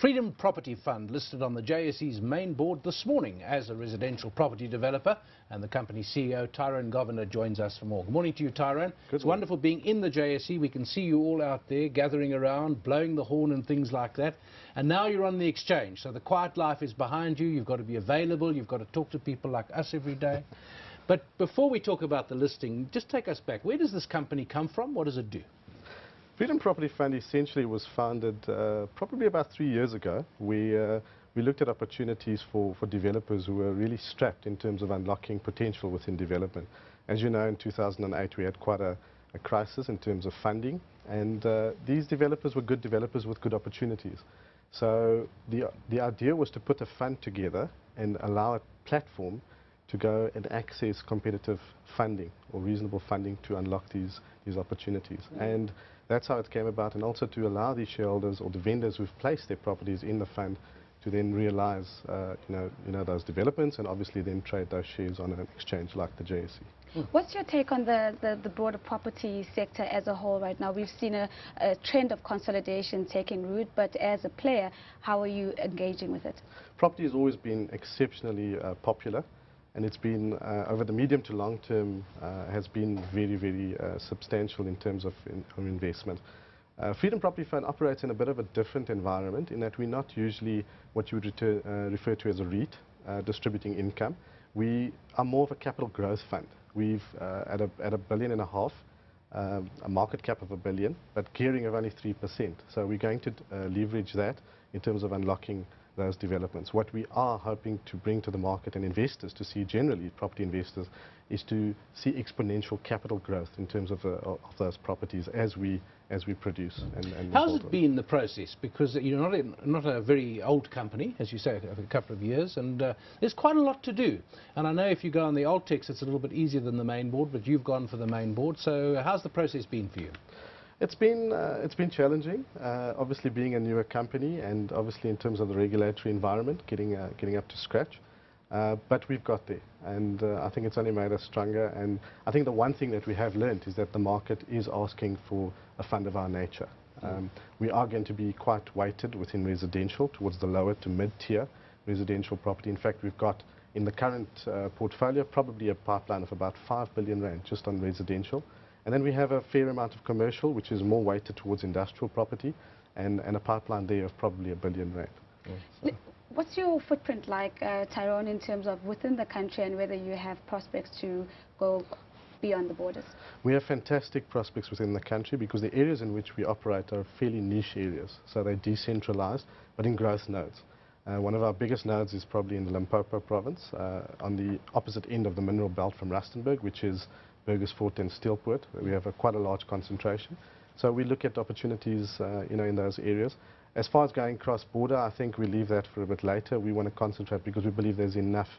Freedom Property Fund listed on the JSE's main board this morning as a residential property developer, and the company CEO Tyrone Govender joins us for more. Good morning to you, Tyrone. It's wonderful being in the JSE. We can see you all out there gathering around, blowing the horn and things like that. And now you're on the exchange, so the quiet life is behind you. You've got to be available. You've got to talk to people like us every day. But before we talk about the listing, just take us back. Where does this company come from? What does it do? Freedom Property Fund essentially was founded probably about 3 years ago. We looked at opportunities for developers who were really strapped in terms of unlocking potential within development. As you know, in 2008 we had quite a crisis in terms of funding, and these developers were good developers with good opportunities. So the idea was to put a fund together and allow a platform to go and access competitive funding or reasonable funding to unlock these opportunities. And that's how it came about, and also to allow the shareholders or the vendors who've placed their properties in the fund to then realize those developments and obviously then trade those shares on an exchange like the JSE. What's your take on the broader property sector as a whole right now? We've seen a trend of consolidation taking root, but as a player, how are you engaging with it? Property has always been exceptionally popular, and it's been, over the medium to long term, has been very, very substantial in terms of investment. Freedom Property Fund operates in a bit of a different environment in that we're not usually what you would refer to as a REIT, distributing income. We are more of a capital growth fund. We've, at $1.5 billion, a market cap of $1 billion, but gearing of only 3%. So we're going to leverage that in terms of unlocking those developments. What we are hoping to bring to the market and investors to see, generally property investors, is to see exponential capital growth in terms of those properties as we produce. How's it been, the process? Because you're not a very old company, as you say, a couple of years, and there's quite a lot to do. And I know if you go on the old text, it's a little bit easier than the main board, but you've gone for the main board. So how's the process been for you? It's been challenging, obviously being a newer company, and obviously in terms of the regulatory environment, getting up to scratch. But we've got there, and I think it's only made us stronger. And I think the one thing that we have learned is that the market is asking for a fund of our nature. We are going to be quite weighted within residential towards the lower to mid-tier residential property. In fact, we've got in the current portfolio probably a pipeline of about 5 billion rand just on residential. And then we have a fair amount of commercial, which is more weighted towards industrial property, and a pipeline there of probably 1 billion rand. So. What's your footprint like, Tyrone, in terms of within the country, and whether you have prospects to go beyond the borders? We have fantastic prospects within the country because the areas in which we operate are fairly niche areas. So they're decentralized, but in growth nodes. One of our biggest nodes is probably in the Limpopo province, on the opposite end of the mineral belt from Rustenburg, which is Burgersfort and Steelpoort, where we have quite a large concentration. So we look at opportunities in those areas. As far as going cross-border, I think we leave that for a bit later. We want to concentrate because we believe there's enough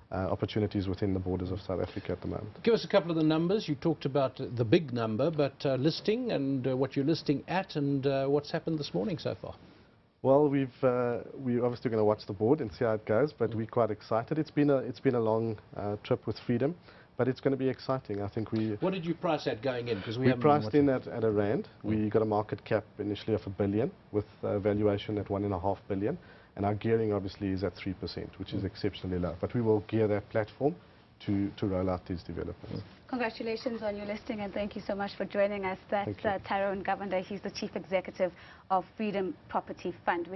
opportunities within the borders of South Africa at the moment. Give us a couple of the numbers. You talked about the big number, but listing and what you're listing at, and what's happened this morning so far. Well, we're obviously going to watch the board and see how it goes, but we're quite excited. It's been a long trip with Freedom, but it's going to be exciting. I think we... What did you price at going in? Because we priced in at a rand. We got a market cap initially of $1 billion with valuation at $1.5 billion, and our gearing obviously is at 3%, which is exceptionally low. But we will gear that platform to roll out these developments. Congratulations on your listing, and thank you so much for joining us. That's Tyrone Govender. He's the Chief Executive of Freedom Property Fund.